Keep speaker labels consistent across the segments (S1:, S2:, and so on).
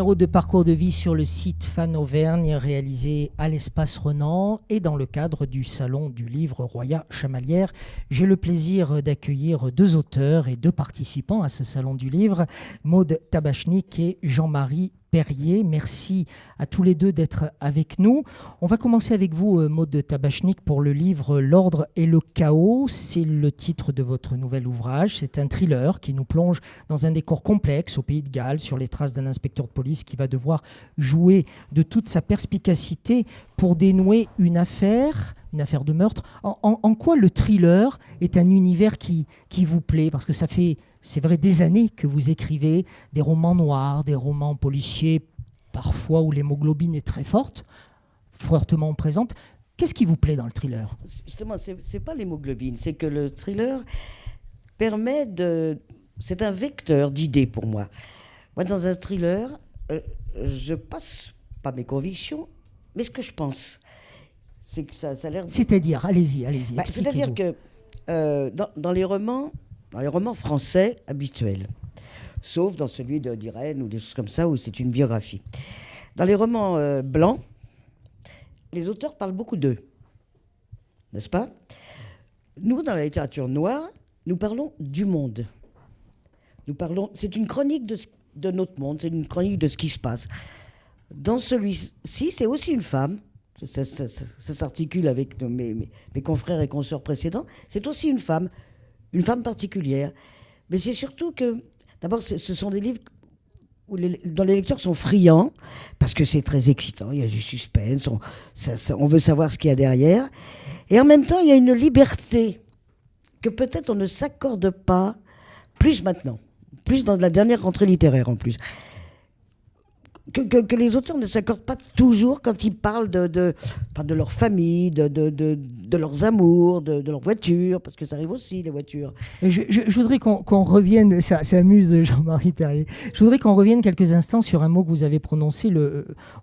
S1: numéro de Parcours de vie sur le site Fan Auvergne, réalisé à l'Espace Renan et dans le cadre du Salon du Livre Roya Chamalières. J'ai le plaisir d'accueillir deux auteurs et deux participants à ce Salon du Livre, Maude Tabachnik et Jean-Marie Perrier. Merci à tous les deux d'être avec nous. On va commencer avec vous, Maude Tabachnik, pour le livre L'Ordre et le Chaos. C'est le titre de votre nouvel ouvrage. C'est un thriller qui nous plonge dans un décor complexe au Pays de Galles, sur les traces d'un inspecteur de police qui va devoir jouer de toute sa perspicacité pour dénouer une affaire de meurtre. En quoi le thriller est un univers qui vous plaît? Parce que ça fait, c'est vrai, des années que vous écrivez des romans noirs, des romans policiers, parfois où l'hémoglobine est très forte, fortement présente. Qu'est-ce qui vous plaît dans le thriller?
S2: Justement, c'est pas l'hémoglobine, c'est que le thriller permet de... C'est un vecteur d'idées pour moi. Moi, dans un thriller, je passe pas mes convictions, mais ce que je pense. C'est que ça a l'air...
S1: C'est-à-dire, allez-y,
S2: c'est-à-dire que dans les romans français habituels, sauf dans celui d'Irène ou des choses comme ça, où c'est une biographie. Dans les romans blancs, les auteurs parlent beaucoup d'eux, n'est-ce pas? Nous, dans la littérature noire, nous parlons du monde. C'est une chronique de notre monde, c'est une chronique de ce qui se passe. Dans celui-ci, c'est aussi une femme. Ça s'articule avec mes confrères et consoeurs précédents. C'est aussi une femme particulière. Mais c'est surtout que, d'abord, ce sont des livres dont les lecteurs sont friands, parce que c'est très excitant, il y a du suspense, on veut savoir ce qu'il y a derrière. Et en même temps, il y a une liberté que peut-être on ne s'accorde pas plus maintenant, plus dans la dernière rentrée littéraire en plus. Que les auteurs ne s'accordent pas toujours quand ils parlent de leur famille, de leurs amours, de leur voiture, parce que ça arrive aussi, les voitures.
S1: Je voudrais qu'on revienne, ça amuse Jean-Marie Perrier, je voudrais qu'on revienne quelques instants sur un mot que vous avez prononcé.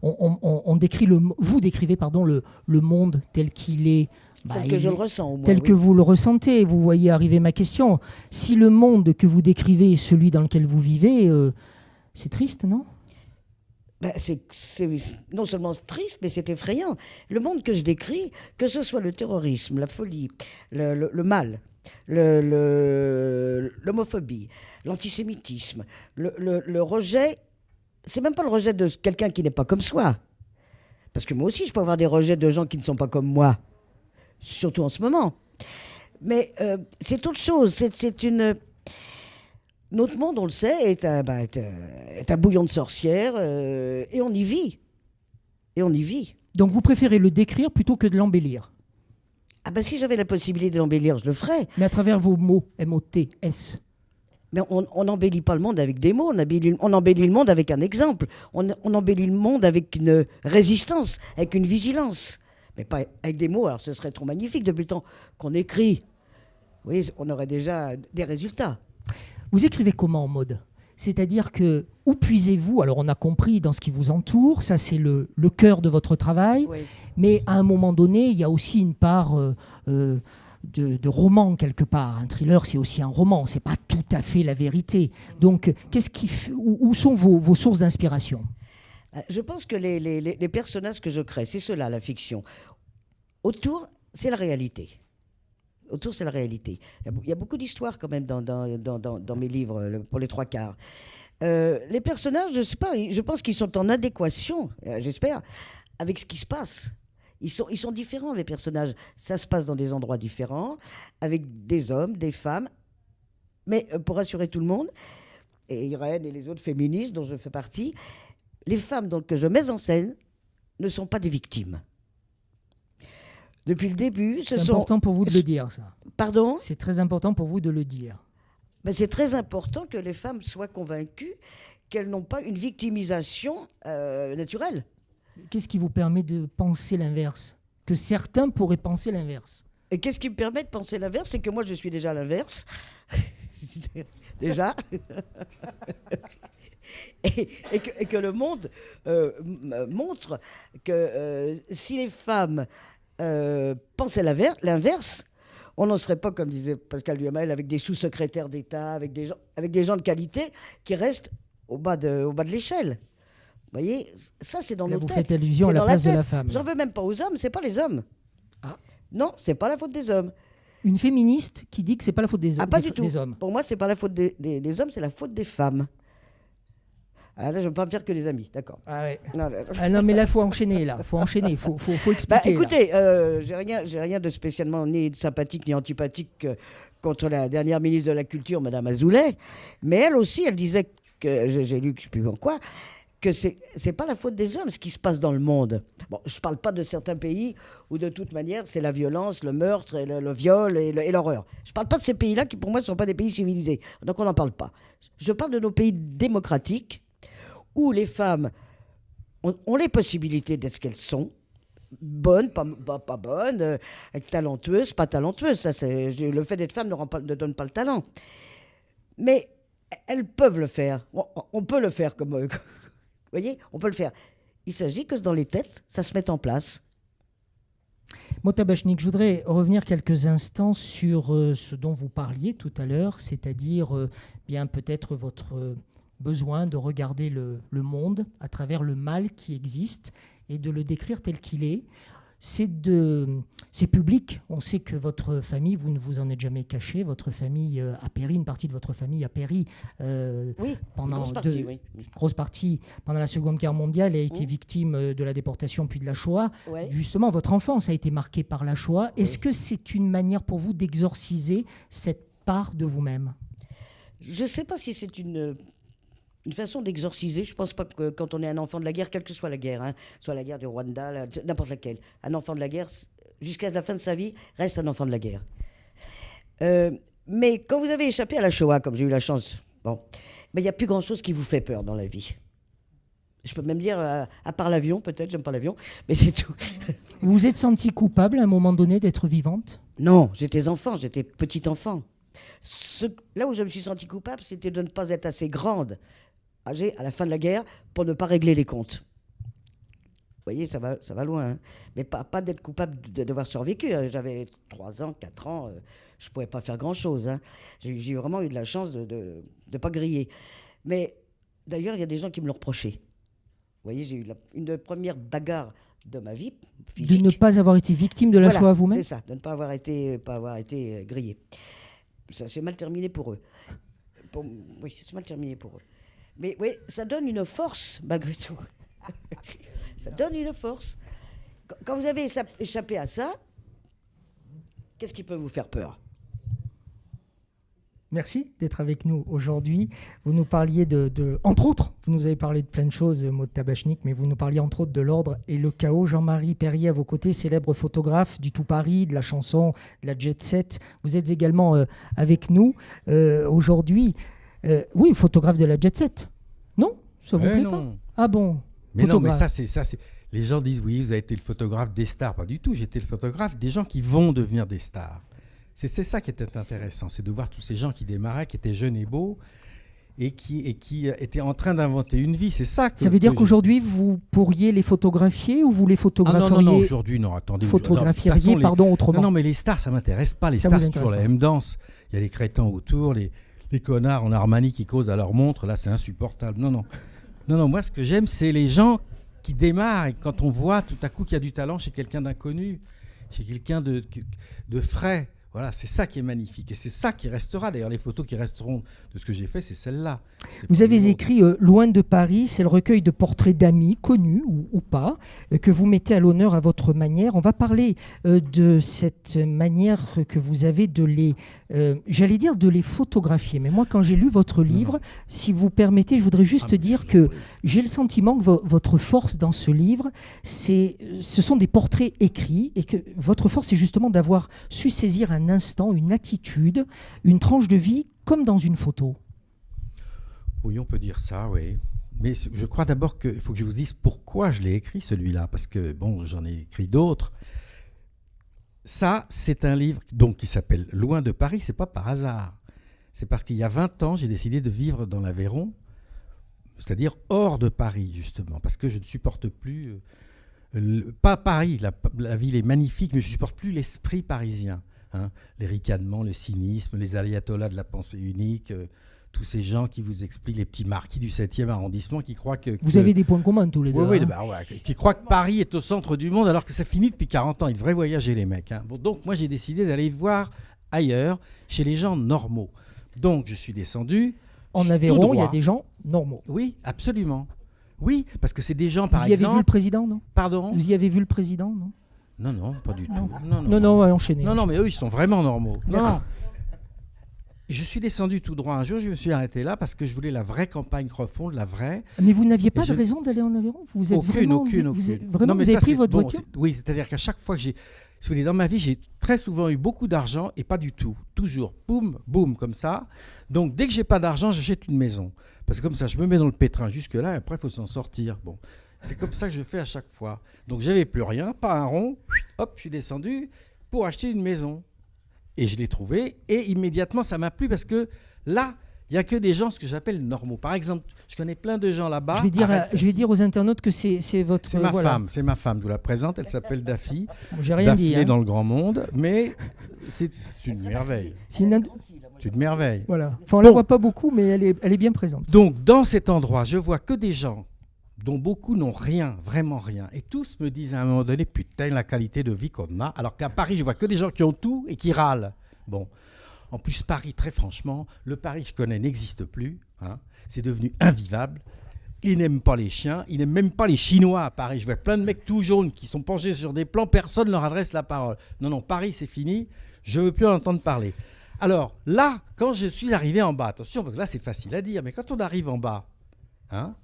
S1: Vous décrivez le monde tel qu'il est.
S2: Tel que je le ressens, au moins.
S1: Tel que vous le ressentez. Vous voyez arriver ma question. Si le monde que vous décrivez est celui dans lequel vous vivez, c'est triste, non ?
S2: C'est non seulement triste, mais c'est effrayant. Le monde que je décris, que ce soit le terrorisme, la folie, le mal, l'homophobie, l'antisémitisme, le rejet, c'est même pas le rejet de quelqu'un qui n'est pas comme soi. Parce que moi aussi, je peux avoir des rejets de gens qui ne sont pas comme moi, surtout en ce moment. Mais c'est autre chose. Notre monde, on le sait, est un bouillon de sorcières et on y vit.
S1: Donc vous préférez le décrire plutôt que de l'embellir?
S2: Si j'avais la possibilité d'embellir, je le ferais.
S1: Mais à travers vos mots, M-O-T-S.
S2: Mais on n'embellit pas le monde avec des mots, on embellit le monde avec un exemple. On embellit le monde avec une résistance, avec une vigilance. Mais pas avec des mots, alors ce serait trop magnifique. Depuis le temps qu'on écrit, vous voyez, on aurait déjà des résultats.
S1: Vous écrivez comment, Maude? C'est-à-dire que, où puisez-vous? Alors, on a compris dans ce qui vous entoure, ça c'est le cœur de votre travail,
S2: oui.
S1: Mais à un moment donné, il y a aussi une part de roman quelque part. Un thriller, c'est aussi un roman, c'est pas tout à fait la vérité. Donc, où sont vos sources d'inspiration?
S2: Je pense que les personnages que je crée, c'est cela, la fiction. Autour, c'est la réalité. Il y a beaucoup d'histoires quand même dans mes livres, pour les trois quarts. Les personnages, je sais pas, je pense qu'ils sont en adéquation, j'espère, avec ce qui se passe. Ils sont différents, les personnages. Ça se passe dans des endroits différents, avec des hommes, des femmes. Mais pour rassurer tout le monde, et Irène et les autres féministes dont je fais partie, les femmes donc, que je mets en scène ne sont pas des victimes. Depuis le début,
S1: c'est important pour vous de le dire, ça.
S2: Pardon ?
S1: C'est très important pour vous de le dire.
S2: C'est très important que les femmes soient convaincues qu'elles n'ont pas une victimisation naturelle.
S1: Qu'est-ce qui vous permet de penser l'inverse? Que certains pourraient penser l'inverse?
S2: Et qu'est-ce qui me permet de penser l'inverse? C'est que moi, je suis déjà l'inverse. Déjà. et que le monde montre que si les femmes pensaient l'inverse, on n'en serait pas, comme disait Pascal Duhamel, avec des sous-secrétaires d'État, avec des gens de qualité qui restent au bas de l'échelle. voyez, ça c'est dans
S1: Là,
S2: nos
S1: vous
S2: têtes.
S1: faites allusion
S2: C'est
S1: à la
S2: dans
S1: place de
S2: tête.
S1: la femme.
S2: J'en veux même pas aux hommes, c'est pas les hommes.
S1: Ah.
S2: Non, c'est pas la faute des hommes.
S1: Une féministe qui dit que c'est pas la faute des,
S2: Ah, pas
S1: des-
S2: du tout.
S1: des hommes.
S2: Pour moi, c'est pas la faute des hommes, c'est la faute des femmes. Ah, là, je ne veux pas me faire que des amis, d'accord.
S1: Ah, ouais.
S2: Non,
S1: Non, mais là, faut enchaîner. Faut enchaîner. Faut expliquer.
S2: bah, écoutez, j'ai rien de spécialement ni de sympathique ni antipathique contre la dernière ministre de la Culture, Madame Azoulay. Mais elle aussi, elle disait que, j'ai lu que je ne sais plus en quoi, que c'est pas la faute des hommes ce qui se passe dans le monde. Bon, je parle pas de certains pays où de toute manière c'est la violence, le meurtre, et le viol et l'horreur. Je parle pas de ces pays-là qui pour moi ne sont pas des pays civilisés. Donc on n'en parle pas. Je parle de nos pays démocratiques où les femmes ont les possibilités d'être ce qu'elles sont. Bonnes, pas bonnes, talentueuses, pas talentueuses. Ça, le fait d'être femme ne donne pas le talent. Mais elles peuvent le faire. On peut le faire comme... Vous voyez, on peut le faire. Il s'agit que dans les têtes, ça se mette en place.
S1: Motabachnik, je voudrais revenir quelques instants sur ce dont vous parliez tout à l'heure, c'est-à-dire bien peut-être votre besoin de regarder le monde à travers le mal qui existe et de le décrire tel qu'il est. C'est public. On sait que votre famille, vous ne vous en êtes jamais caché. Votre famille a péri, une partie de votre famille a péri
S2: Oui,
S1: pendant
S2: oui.
S1: grosse partie pendant la Seconde Guerre mondiale et a été victime de la déportation puis de la Shoah.
S2: Ouais.
S1: Justement, votre enfance a été marquée par la Shoah.
S2: Oui.
S1: Est-ce que c'est une manière pour vous d'exorciser cette part de vous-même ?
S2: Je ne sais pas si c'est une façon d'exorciser. Je ne pense pas que quand on est un enfant de la guerre, quelle que soit la guerre, hein, soit la guerre du Rwanda, n'importe laquelle, un enfant de la guerre, jusqu'à la fin de sa vie, reste un enfant de la guerre. Mais quand vous avez échappé à la Shoah, comme j'ai eu la chance, bon, il n'y a plus grand-chose qui vous fait peur dans la vie. Je peux même dire, à part l'avion, peut-être, j'aime pas l'avion, mais c'est tout.
S1: Vous vous êtes senti coupable à un moment donné d'être vivante ?
S2: Non, j'étais enfant, j'étais petit enfant. Là où je me suis sentie coupable, c'était de ne pas être assez grande, âgée, à la fin de la guerre, pour ne pas régler les comptes. Vous voyez, ça va loin. Hein. Mais pas d'être coupable de devoir survécu. Hein. J'avais 3 ans, 4 ans, je ne pouvais pas faire grand-chose. Hein. J'ai vraiment eu de la chance de ne pas griller. Mais d'ailleurs, il y a des gens qui me l'ont reproché. Vous voyez, j'ai eu une des premières bagarres de ma vie physique.
S1: De ne pas avoir été victime de la Shoah vous-même ?
S2: C'est ça, de ne pas avoir été grillé. Ça s'est mal terminé pour eux. Oui, c'est mal terminé pour eux. Mais oui, ça donne une force, malgré tout. Ça donne une force. Quand vous avez échappé à ça, qu'est-ce qui peut vous faire peur ?
S1: Merci d'être avec nous aujourd'hui. Vous nous parliez entre autres, vous nous avez parlé de plein de choses, Maud Tabachnik, mais vous nous parliez entre autres de l'ordre et le chaos. Jean-Marie Perrier à vos côtés, célèbre photographe du Tout Paris, de la chanson, de la jet set. Vous êtes également avec nous aujourd'hui. Oui, photographe de la jet set. Non ? Ça vous plaît pas ? Ah bon ?
S3: Mais photographe. Non, mais ça c'est... Les gens disent oui, vous avez été le photographe des stars. Pas du tout, j'étais le photographe des gens qui vont devenir des stars. C'est ça qui était intéressant, c'est de voir tous ces gens qui démarraient, qui étaient jeunes et beaux, et qui étaient en train d'inventer une vie. C'est ça.
S1: Ça veut dire qu'aujourd'hui, vous pourriez les photographier ou vous les photographeriez ?
S3: Non, aujourd'hui, non, attendez.
S1: Photographieriez, pardon, autrement.
S3: Non, mais les stars, ça ne m'intéresse pas. Les stars, c'est toujours la même danse. Il y a les crétins autour, les connards en Armani qui causent à leur montre. Là, c'est insupportable. Non, moi, ce que j'aime, c'est les gens qui démarrent. Et quand on voit tout à coup qu'il y a du talent chez quelqu'un d'inconnu, chez quelqu'un de frais. Voilà, c'est ça qui est magnifique et c'est ça qui restera. D'ailleurs, les photos qui resteront de ce que j'ai fait, c'est celle-là.
S1: Vous avez écrit Loin de Paris, c'est le recueil de portraits d'amis, connus ou pas, que vous mettez à l'honneur à votre manière. On va parler de cette manière que vous avez de les, j'allais dire de les photographier. Mais moi, quand j'ai lu votre livre, si vous permettez, je voudrais juste dire que j'ai le sentiment que votre force dans ce livre, ce sont des portraits écrits et que votre force, c'est justement d'avoir su saisir un instant, une attitude, une tranche de vie comme dans une photo.
S3: Oui, on peut dire ça, oui. Mais je crois d'abord qu'il faut que je vous dise pourquoi je l'ai écrit, celui-là, parce que, bon, j'en ai écrit d'autres. Ça, c'est un livre donc, qui s'appelle « Loin de Paris », c'est pas par hasard. C'est parce qu'il y a 20 ans, j'ai décidé de vivre dans l'Aveyron, c'est-à-dire hors de Paris, justement, parce que je ne supporte plus... pas Paris, la ville est magnifique, mais je ne supporte plus l'esprit parisien. Hein, les ricanements, le cynisme, les ayatollahs de la pensée unique, tous ces gens qui vous expliquent, les petits marquis du 7e arrondissement qui croient que...
S1: Vous avez des points communs tous les deux.
S3: Oui,
S1: hein.
S3: bah ouais, qui croient que Paris est au centre du monde alors que ça finit depuis 40 ans. Ils devraient voyager, les mecs. Hein. Bon, donc, moi, j'ai décidé d'aller voir ailleurs, chez les gens normaux. Donc, je suis descendu.
S1: En Aveyron, il y a des gens normaux.
S3: Oui, absolument. Oui, parce que c'est des gens, par
S1: exemple... Vous y avez vu le président, non?
S3: Pardon?
S1: Vous y avez vu le président, non?
S3: Non, pas du tout.
S1: Non, on va enchaîner.
S3: Non, mais eux, ils sont vraiment normaux. Non. Je suis descendu tout droit un jour, je me suis arrêté là parce que je voulais la vraie campagne profonde, la vraie.
S1: Mais vous n'aviez pas de raison d'aller en Aveyron? Vous êtes
S3: aucune.
S1: Vraiment, vous avez pris votre voiture?
S3: Oui, c'est-à-dire qu'à chaque fois que j'ai... Si vous voulez, dans ma vie, j'ai très souvent eu beaucoup d'argent et pas du tout. Toujours, boum, boum, comme ça. Donc, dès que j'ai pas d'argent, j'achète une maison. Parce que comme ça, je me mets dans le pétrin jusque-là et après, il faut s'en sortir. Bon, c'est comme ça que je fais à chaque fois. Donc, j'avais plus rien, pas un rond. Hop, je suis descendu pour acheter une maison. Et je l'ai trouvé et immédiatement, ça m'a plu parce que là, il n'y a que des gens, ce que j'appelle normaux. Par exemple, je connais plein de gens là-bas.
S1: Je vais dire aux internautes que c'est votre...
S3: C'est ma femme, je vous la présente, elle s'appelle Daffy.
S1: J'ai rien dit.
S3: Daphné dans le grand monde, mais c'est une merveille. C'est une merveille.
S1: Voilà. Enfin, on ne la voit pas beaucoup, mais elle est bien présente.
S3: Donc, dans cet endroit, je vois que des gens dont beaucoup n'ont rien, vraiment rien. Et tous me disent à un moment donné, putain, la qualité de vie qu'on a. Alors qu'à Paris, je vois que des gens qui ont tout et qui râlent. Bon. En plus, Paris, très franchement, le Paris que je connais n'existe plus. Hein. C'est devenu invivable. Ils n'aiment pas les chiens. Ils n'aiment même pas les Chinois à Paris. Je vois plein de mecs tout jaunes qui sont penchés sur des plans. Personne ne leur adresse la parole. Non, Paris, c'est fini. Je ne veux plus en entendre parler. Alors là, quand je suis arrivé en bas, attention, parce que là, c'est facile à dire, mais quand on arrive en bas, hein,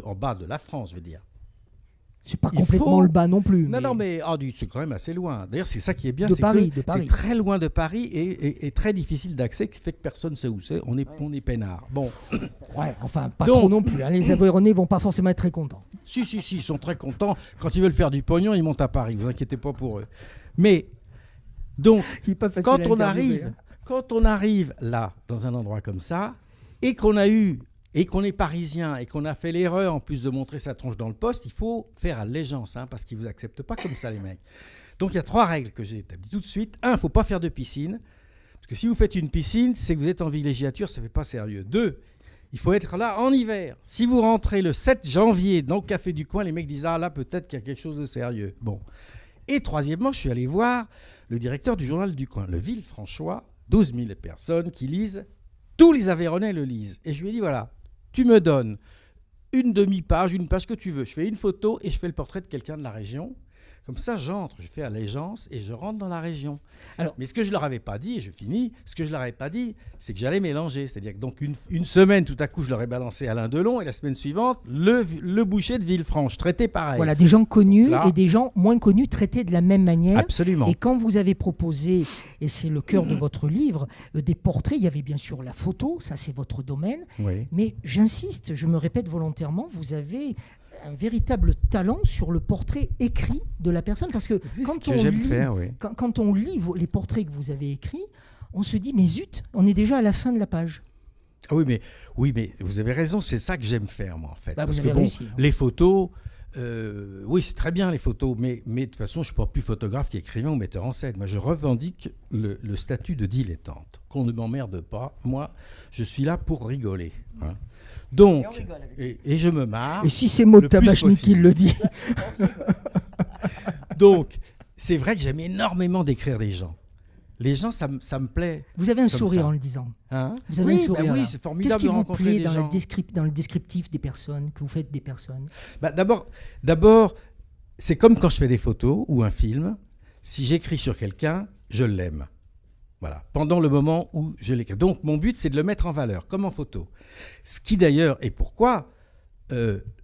S3: en bas de la France, je veux dire.
S1: C'est pas complètement le bas non plus.
S3: Non, mais c'est quand même assez loin. D'ailleurs, c'est ça qui est bien.
S1: De Paris.
S3: C'est très loin de Paris et très difficile d'accès, qui fait que personne ne sait où c'est. On est peinard. Bon.
S1: Ouais, enfin, pas trop non plus. Hein. Les Aveyronnais vont pas forcément être très contents.
S3: Si, ils sont très contents. Quand ils veulent faire du pognon, ils montent à Paris. Ne vous inquiétez pas pour eux. Mais, donc, quand on arrive là, dans un endroit comme ça, et qu'on est parisien et qu'on a fait l'erreur en plus de montrer sa tronche dans le poste, il faut faire allégeance, hein, parce qu'ils ne vous acceptent pas comme ça, les mecs. Donc il y a 3 règles que j'ai établies tout de suite. 1, il ne faut pas faire de piscine, parce que si vous faites une piscine, c'est que vous êtes en villégiature, ça ne fait pas sérieux. 2, il faut être là en hiver. Si vous rentrez le 7 janvier dans le café du coin, les mecs disent « Ah là, peut-être qu'il y a quelque chose de sérieux. » Bon. Et troisièmement, je suis allé voir le directeur du journal du coin, le Villefranchois, 12 000 personnes qui lisent, tous les Aveyronnais le lisent. Et je lui ai dit « Voilà, tu me donnes une demi-page, une page que tu veux. Je fais une photo et je fais le portrait de quelqu'un de la région. Comme ça, j'entre, je fais allégeance et je rentre dans la région. Alors, mais ce que je ne leur avais pas dit, et je finis, ce que je ne leur avais pas dit, c'est que j'allais mélanger. C'est-à-dire que donc une semaine, tout à coup, je leur ai balancé Alain Delon et la semaine suivante, le boucher de Villefranche, traité pareil.
S1: Voilà, des gens connus et des gens moins connus traités de la même manière.
S3: Absolument.
S1: Et quand vous avez proposé, et c'est le cœur de votre livre, des portraits, il y avait bien sûr la photo, ça c'est votre domaine.
S3: Oui.
S1: Mais j'insiste, je me répète volontairement, vous avez un véritable talent sur le portrait écrit de la personne, parce que quand on lit les portraits que vous avez écrits, on se dit mais zut, on est déjà à la fin de la page.
S3: Ah oui, mais vous avez raison, c'est ça que j'aime faire moi en fait.
S1: Bah,
S3: parce
S1: vous avez réussi, hein.
S3: Les photos, oui c'est très bien les photos, mais de toute façon je ne suis pas plus photographe qu'écrivain ou metteur en scène. Moi je revendique le statut de dilettante, qu'on ne m'emmerde pas. Moi je suis là pour rigoler. Hein. Donc, et je me marre.
S1: Et si c'est Maud Tabachnik qui le dit.
S3: Donc, c'est vrai que j'aime énormément décrire des gens. Les gens, ça me plaît.
S1: Vous avez un sourire en le disant.
S3: Hein?
S1: Vous avez un sourire.
S3: Oui, c'est formidable de rencontrer des gens.
S1: Qu'est-ce qui vous plaît dans le descriptif des personnes, que vous faites des personnes?
S3: D'abord, c'est comme quand je fais des photos ou un film. Si j'écris sur quelqu'un, je l'aime. Voilà, pendant le moment où je l'écris. Donc, mon but, c'est de le mettre en valeur, comme en photo. Ce qui, d'ailleurs, est pourquoi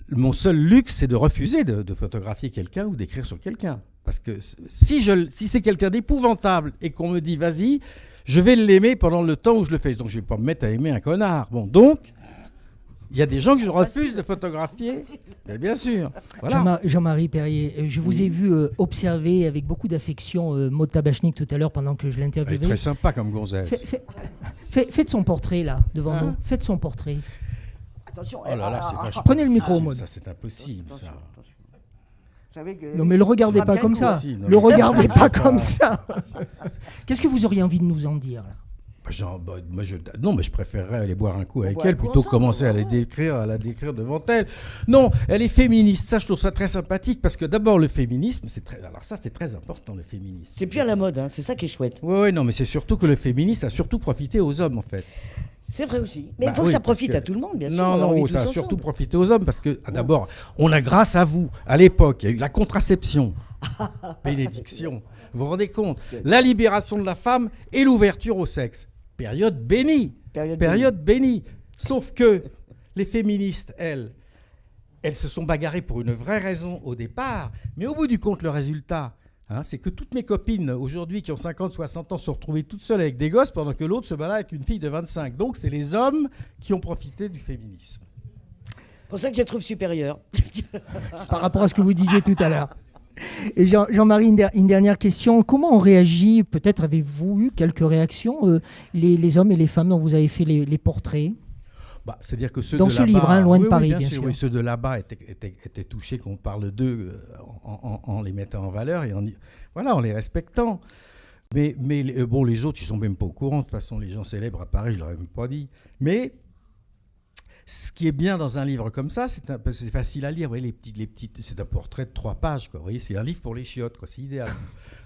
S3: mon seul luxe, c'est de refuser de photographier quelqu'un ou d'écrire sur quelqu'un. Parce que si c'est quelqu'un d'épouvantable et qu'on me dit « vas-y », je vais l'aimer pendant le temps où je le fais. Donc, je ne vais pas me mettre à aimer un connard. Bon, donc, il y a des gens que je refuse de photographier. Mais bien sûr. Voilà.
S1: Jean-Marie Perrier, je vous ai vu observer avec beaucoup d'affection Maud Tabachnik tout à l'heure pendant que je l'interviewais.
S3: Elle est très sympa comme gonzesse.
S1: Faites son portrait là, devant nous. Faites son portrait.
S2: Attention.
S3: Oh là là,
S1: prenez le micro, Maud.
S3: Ça, c'est impossible.
S2: Attention.
S3: Ça.
S2: Vous savez que
S1: non, mais le regardez pas comme ça. Le regardez pas comme ça. Qu'est-ce que vous auriez envie de nous en dire là?
S3: Non, mais je préférerais aller boire un coup avec
S2: boire
S3: elle
S2: un coup
S3: plutôt que
S2: ensemble,
S3: commencer à la décrire devant elle. Non, elle est féministe. Ça, je trouve ça très sympathique parce que d'abord, le féminisme, c'est très important, le féminisme.
S2: C'est plus à la mode, hein, c'est ça qui est chouette.
S3: Oui, non, mais c'est surtout que le féminisme a surtout profité aux hommes, en fait.
S2: C'est vrai aussi. Mais il faut que ça profite à tout le monde, bien sûr.
S3: Non, ça a surtout profité aux hommes parce que, d'abord, on a, grâce à vous, à l'époque, il y a eu la contraception, bénédiction. Vous vous rendez compte? La libération de la femme et l'ouverture au sexe. Période bénie. Période bénie. Sauf que les féministes, elles se sont bagarrées pour une vraie raison au départ, mais au bout du compte, le résultat, c'est que toutes mes copines aujourd'hui qui ont 50, 60 ans se sont retrouvées toutes seules avec des gosses pendant que l'autre se balade avec une fille de 25. Donc c'est les hommes qui ont profité du féminisme.
S2: C'est pour ça que je les trouve supérieurs.
S1: Par rapport à ce que vous disiez tout à l'heure. Et Jean-Marie, une dernière question. Comment on réagit? Peut-être avez-vous eu quelques réactions, les hommes et les femmes dont vous avez fait les portraits?
S3: C'est-à-dire que ceux
S1: dans
S3: de
S1: ce
S3: là-bas,
S1: livre, loin de
S3: oui,
S1: Paris,
S3: bien sûr. Oui,
S1: sûr.
S3: ceux de là-bas étaient touchés qu'on parle d'eux en les mettant en valeur et en les respectant. Mais les autres, ils sont même pas au courant. De toute façon, les gens célèbres à Paris, je leur ai même pas dit. Mais ce qui est bien dans un livre comme ça, parce que c'est facile à lire. Vous voyez, les petites, c'est un portrait de 3 pages. Vous voyez, c'est un livre pour les chiottes. C'est idéal.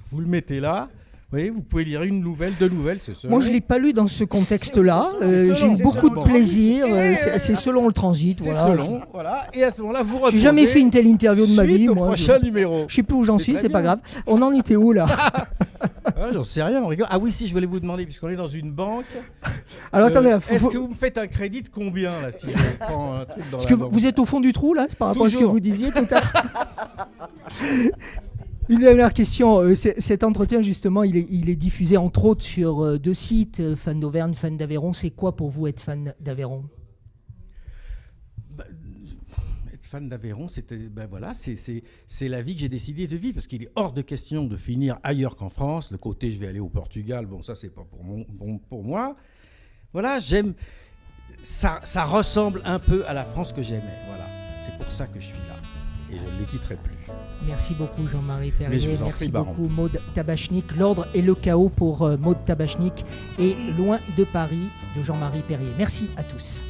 S3: Vous le mettez là. Vous voyez, vous pouvez lire une nouvelle, 2 nouvelles, c'est ça.
S1: Moi, je ne l'ai pas lu dans ce contexte-là. J'ai eu beaucoup de plaisir. C'est selon le transit.
S3: C'est selon, voilà. Et à ce moment-là, vous reposez.
S1: J'ai jamais fait une telle interview de ma vie.
S3: Suite au
S1: moi,
S3: prochain numéro.
S1: Je ne sais plus où j'en suis, c'est pas grave. On en était où, là?
S3: J'en sais rien, on rigole. Ah oui, si, je voulais vous demander, puisqu'on est dans une banque.
S1: Alors, attendez.
S3: Est-ce que vous me faites un crédit de combien, là, si je prends un truc dans
S1: Est-ce
S3: la
S1: que
S3: banque?
S1: vous êtes au fond du trou, là, par rapport à ce que
S3: Toujours.
S1: vous disiez tout à l'heure? Une dernière question. Cet entretien, justement, il est diffusé entre autres sur 2 sites, Fan d'Auvergne, Fan d'Aveyron. C'est quoi pour vous être fan d'Aveyron?
S3: Être fan d'Aveyron, c'est la vie que j'ai décidé de vivre, parce qu'il est hors de question de finir ailleurs qu'en France. Le côté je vais aller au Portugal, ça c'est pas pour moi. Voilà, j'aime. Ça ressemble un peu à la France que j'aimais. Voilà, c'est pour ça que je suis là. Et je ne les quitterai plus.
S1: Merci beaucoup Jean-Marie Perrier.
S3: Mais je vous en
S1: Merci
S3: prie, Baron.
S1: beaucoup Maud Tabachnik. L'ordre et le chaos pour Maud Tabachnik et Loin de Paris de Jean-Marie Perrier. Merci à tous.